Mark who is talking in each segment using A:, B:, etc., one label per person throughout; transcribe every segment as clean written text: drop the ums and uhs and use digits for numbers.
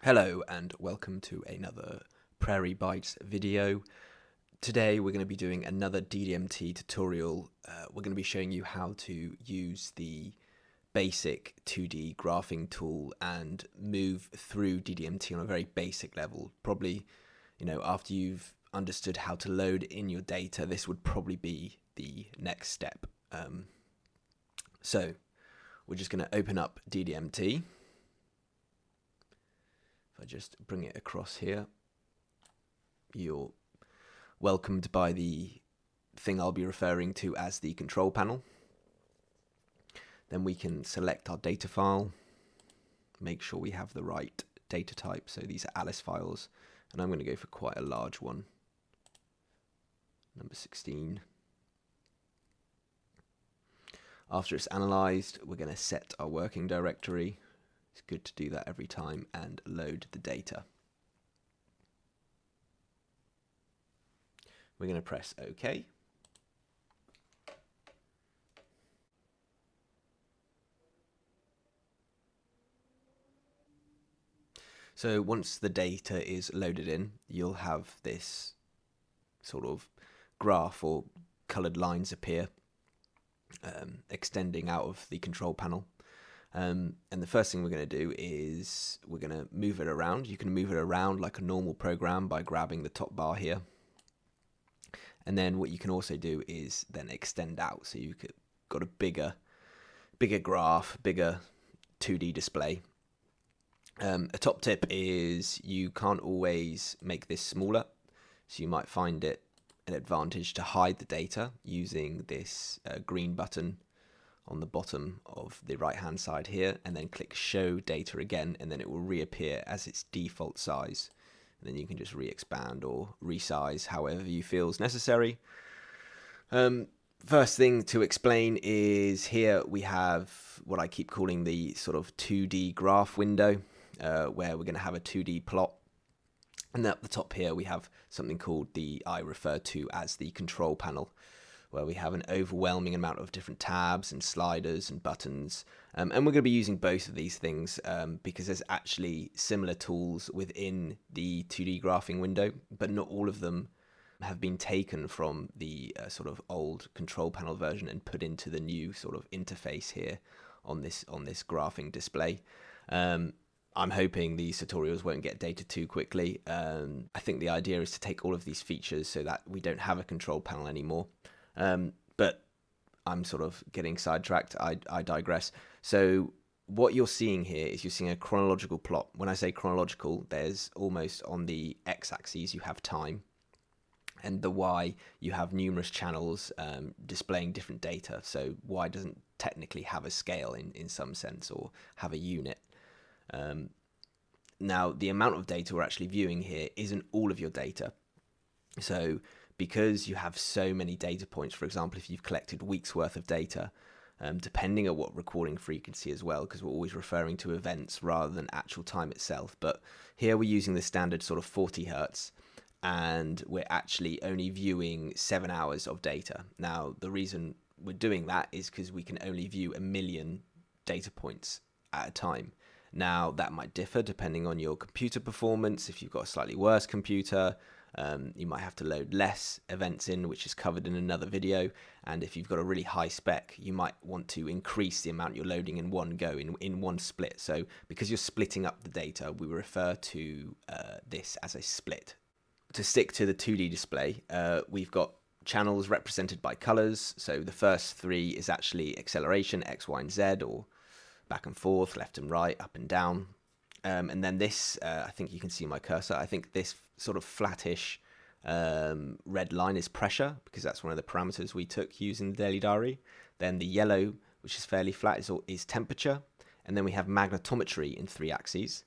A: Hello and welcome to another Prairie Bytes video. Today we're going to be doing another DDMT tutorial. We're going to be showing you how to use the basic 2D graphing tool and move through DDMT on a very basic level. Probably, after you've understood how to load in your data, this would probably be the next step. So we're just going to open up DDMT. I just bring it across here, you're welcomed by the thing I'll be referring to as the control panel. Then we can select our data file, make sure we have the right data type. So these are Alice files, and I'm going to go for quite a large one, number 16. After it's analyzed, we're going to set our working directory. It's good to do that every time and load the data. We're going to press OK. So once the data is loaded in, you'll have this sort of graph or colored lines appear extending out of the control panel. And the first thing we're going to do is we're going to move it around. You can move it around like a normal program by grabbing the top bar here. And then what you can also do is then extend out. So you've got a bigger graph, bigger 2D display. A top tip is you can't always make this smaller. So you might find it an advantage to hide the data using this green button on the bottom of the right hand side here, and then click show data again, and then it will reappear as its default size, and then you can just re-expand or resize however you feel is necessary. First thing to explain is here we have what I keep calling the sort of 2D graph window, where we're going to have a 2D plot, and at the top here we have something called I refer to as the control panel, where we have an overwhelming amount of different tabs and sliders and buttons. And we're going to be using both of these things because there's actually similar tools within the 2D graphing window, but not all of them have been taken from the sort of old control panel version and put into the new sort of interface here on this graphing display. I'm hoping these tutorials won't get dated too quickly. I think the idea is to take all of these features so that we don't have a control panel anymore. But I'm sort of getting sidetracked. I digress. So what you're seeing here is you're seeing a chronological plot. When I say chronological, there's almost on the x-axis you have time, and the y you have numerous channels displaying different data. So y doesn't technically have a scale in some sense or have a unit. Now the amount of data we're actually viewing here isn't all of your data. So because you have so many data points, for example, if you've collected weeks worth of data, depending on what recording frequency as well, because we're always referring to events rather than actual time itself. But here we're using the standard sort of 40 Hertz, and we're actually only viewing 7 hours of data. Now, the reason we're doing that is because we can only view 1 million data points at a time. Now, that might differ depending on your computer performance. If you've got a slightly worse computer, you might have to load less events in, which is covered in another video. And if you've got a really high spec, you might want to increase the amount you're loading in one go, in one split. So because you're splitting up the data, we refer to this as a split. To stick to the 2D display, we've got channels represented by colors. So the first three is actually acceleration, X, Y, and Z, or back and forth, left and right, up and down. And then this, I think you can see my cursor, I think this sort of flattish red line is pressure, because that's one of the parameters we took using the daily diary. Then the yellow, which is fairly flat, is temperature. And then we have magnetometry in 3 axes.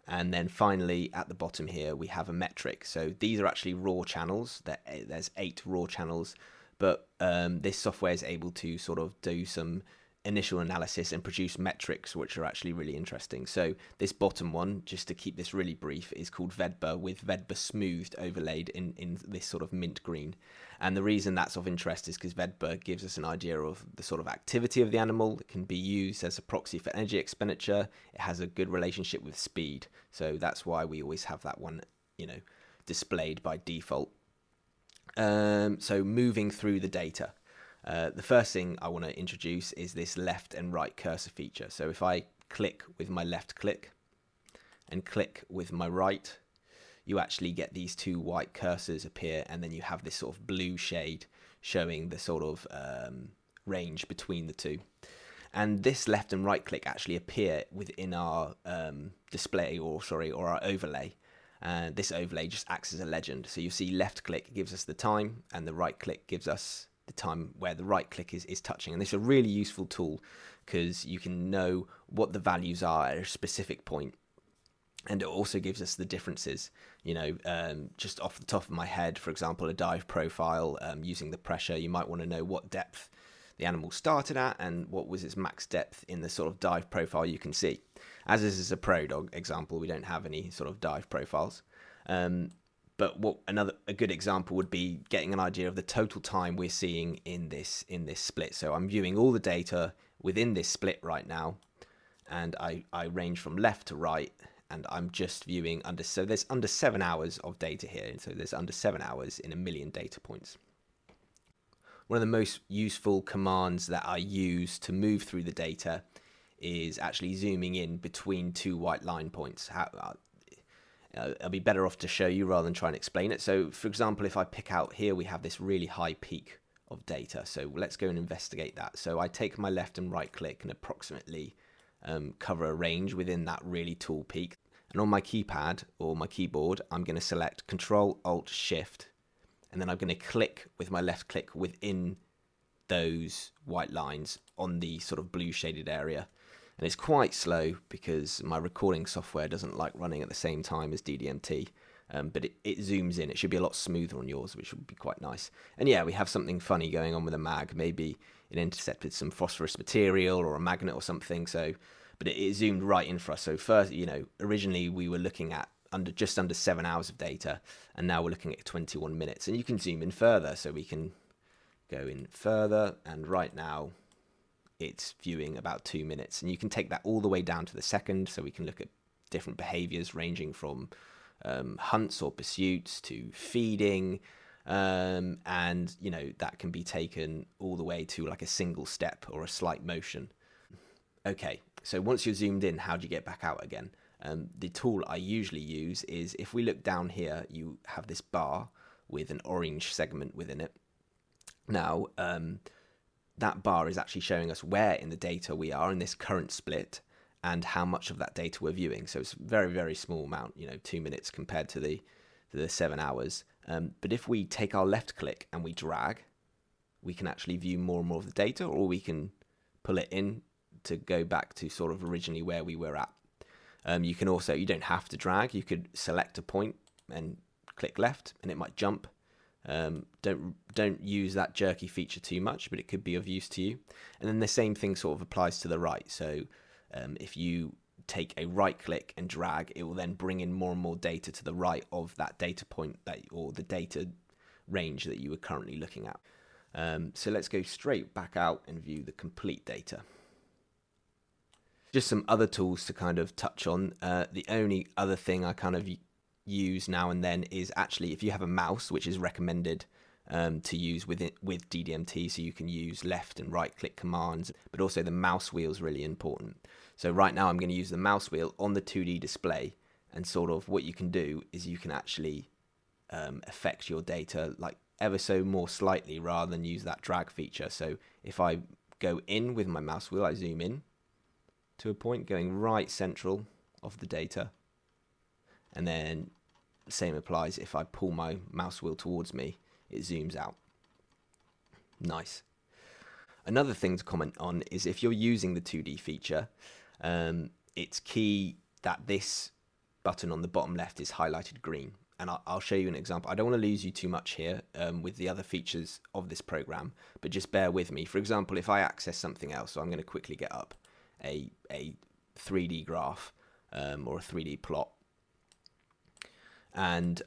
A: And then finally, at the bottom here, we have a metric. So these are actually raw channels. There's 8 raw channels, but this software is able to sort of do some initial analysis and produce metrics which are actually really interesting. So this bottom one, just to keep this really brief, is called VEDBA, with VEDBA smoothed overlaid in this sort of mint green. And the reason that's of interest is because VEDBA gives us an idea of the sort of activity of the animal. It can be used as a proxy for energy expenditure. It has a good relationship with speed. So that's why we always have that one, displayed by default. So moving through the data. The first thing I want to introduce is this left and right cursor feature. So if I click with my left click and click with my right, you actually get these two white cursors appear, and then you have this sort of blue shade showing the sort of range between the two. And this left and right click actually appear within our display, or our overlay. This overlay just acts as a legend. So you see left click gives us the time, and the right click gives us the time where the right click is touching. And this is a really useful tool because you can know what the values are at a specific point. And it also gives us the differences, just off the top of my head. For example, a dive profile, using the pressure, you might want to know what depth the animal started at and what was its max depth in the sort of dive profile you can see. As this is a pro dog example, we don't have any sort of dive profiles. But a good example would be getting an idea of the total time we're seeing in this split. So I'm viewing all the data within this split right now, and I range from left to right, and I'm just viewing so there's under 7 hours of data here, and so there's under 7 hours in 1 million data points. One of the most useful commands that I use to move through the data is actually zooming in between two white line points. I'll be better off to show you rather than try and explain it. So for example, if I pick out here, we have this really high peak of data. So let's go and investigate that. So I take my left and right click and approximately cover a range within that really tall peak. And on my keypad or my keyboard, I'm going to select Control Alt Shift, and then I'm going to click with my left click within those white lines on the sort of blue shaded area. And it's quite slow because my recording software doesn't like running at the same time as DDMT, but it zooms in. It should be a lot smoother on yours, which would be quite nice. And yeah, we have something funny going on with a mag. Maybe it intercepted some phosphorus material or a magnet or something. But it zoomed right in for us. So first, originally we were looking at just under 7 hours of data, and now we're looking at 21 minutes. And you can zoom in further, so we can go in further, and right now it's viewing about 2 minutes, and you can take that all the way down to the second, so we can look at different behaviors ranging from hunts or pursuits to feeding, and that can be taken all the way to like a single step or a slight motion. Okay, so once you're zoomed in, how do you get back out again? The tool I usually use is, if we look down here, you have this bar with an orange segment within it. Now, that bar is actually showing us where in the data we are in this current split and how much of that data we're viewing. So it's a very, very small amount, 2 minutes compared to the 7 hours. But if we take our left click and we drag, we can actually view more and more of the data, or we can pull it in to go back to sort of originally where we were at. You can also, you don't have to drag, you could select a point and click left and it might jump. Don't use that jerky feature too much, but it could be of use to you. And then the same thing sort of applies to the right. So if you take a right click and drag, it will then bring in more and more data to the right of that data point or the data range that you were currently looking at. So let's go straight back out and view the complete data. Just some other tools to kind of touch on. The only other thing I kind of use now and then is actually if you have a mouse, which is recommended to use with DDMT, so you can use left and right click commands, but also the mouse wheel is really important. So right now I'm going to use the mouse wheel on the 2D display, and sort of what you can do is you can actually affect your data like ever so more slightly rather than use that drag feature. So if I go in with my mouse wheel, I zoom in to a point going right central of the data, and then the same applies if I pull my mouse wheel towards me, it zooms out. Nice. Another thing to comment on is if you're using the 2D feature, it's key that this button on the bottom left is highlighted green. and I'll show you an example. I don't want to lose you too much here with the other features of this program, but just bear with me. For example, if I access something else, so I'm going to quickly get up a 3D graph or a 3D plot, and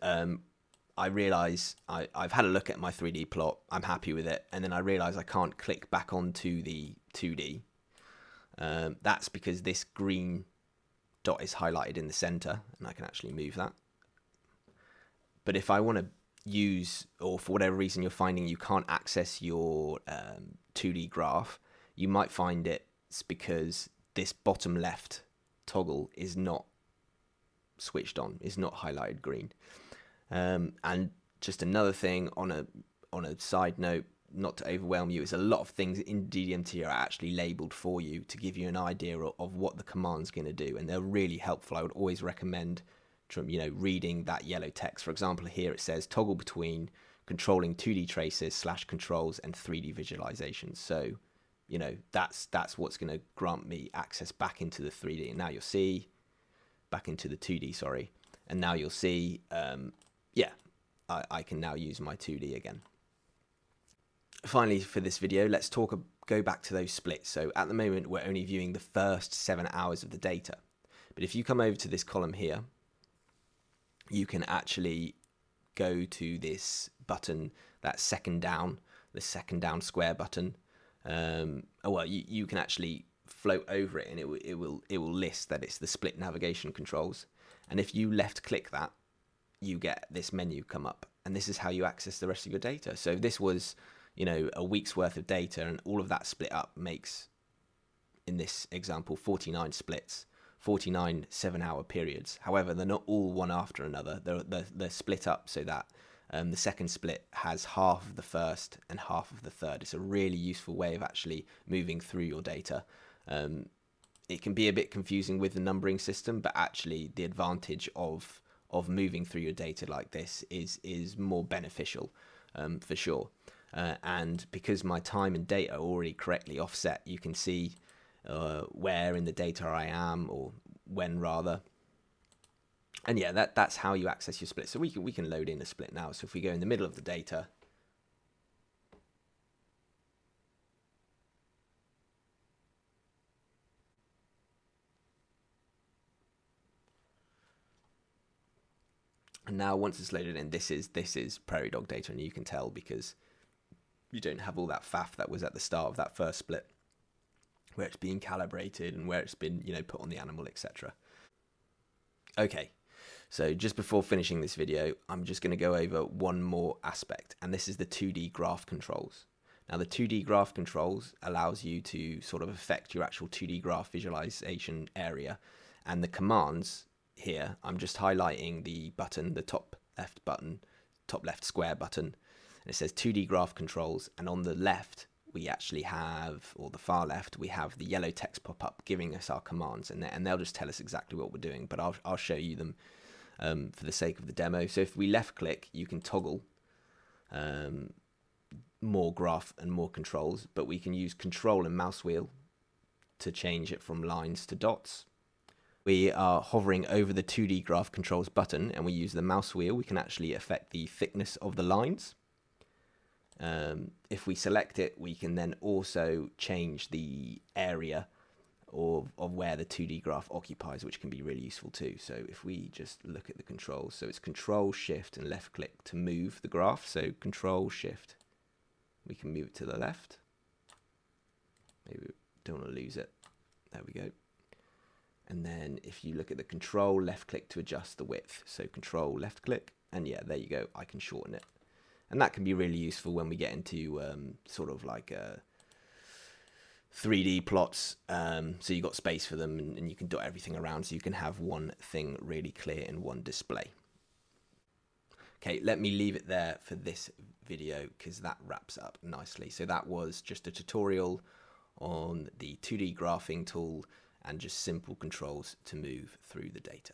A: I realize I've had a look at my 3D plot, I'm happy with it, and then I realize I can't click back onto the 2D. That's because this green dot is highlighted in the center, and I can actually move that. But if I want to use, or for whatever reason you're finding you can't access your 2D graph, you might find it's because this bottom left toggle is not switched on, is not highlighted green. And just another thing on a side note, not to overwhelm you, is a lot of things in DDMT are actually labeled for you to give you an idea of what the command's going to do, and they're really helpful. I would always recommend reading that yellow text. For example, here it says toggle between controlling 2D traces / controls and 3D visualizations. So that's what's going to grant me access back into the 3D, and now you'll see back into the 2D, sorry, and now you'll see I can now use my 2D again. Finally, for this video, let's go back to those splits. So at the moment we're only viewing the first 7 hours of the data, but if you come over to this column here, you can actually go to this button, that second down, the second down square button. You can actually float over it, and it will list that it's the split navigation controls. And if you left click that, you get this menu come up, and this is how you access the rest of your data. So this was a week's worth of data, and all of that split up makes, in this example, 49 splits. 49 7-hour periods. However, they're not all one after another. They're split up so that the second split has half of the first and half of the third. It's a really useful way of actually moving through your data. It can be a bit confusing with the numbering system, but actually the advantage of moving through your data like this is more beneficial for sure. And because my time and data are already correctly offset, you can see where in the data I am, or when rather. And yeah, that's how you access your split. So we can load in a split now. So if we go in the middle of the data, and now once it's loaded in, this is prairie dog data, and you can tell because you don't have all that faff that was at the start of that first split, where it's being calibrated and where it's been put on the animal, etc. Okay, so just before finishing this video, I'm just going to go over one more aspect, and this is the 2D graph controls. Now the 2D graph controls allows you to sort of affect your actual 2D graph visualization area, and the commands here, I'm just highlighting the button, the top left square button, and it says 2D graph controls, and on the left we actually have, or the far left, we have the yellow text pop up giving us our commands, and they'll just tell us exactly what we're doing, but I'll show you them for the sake of the demo. So if we left click, you can toggle more graph and more controls, but we can use control and mouse wheel to change it from lines to dots. We are hovering over the 2D graph controls button, and we use the mouse wheel, we can actually affect the thickness of the lines. If we select it, we can then also change the area of where the 2D graph occupies, which can be really useful too. So if we just look at the controls, so it's control shift and left click to move the graph. So control shift, we can move it to the left. Maybe we don't want to lose it. There we go. And then if you look at the control left click to adjust the width, so control left click, and yeah, there you go, I can shorten it. And that can be really useful when we get into sort of like 3D plots. So you've got space for them, and you can dot everything around, so you can have one thing really clear in one display. Okay, let me leave it there for this video because that wraps up nicely. So that was just a tutorial on the 2D graphing tool and just simple controls to move through the data.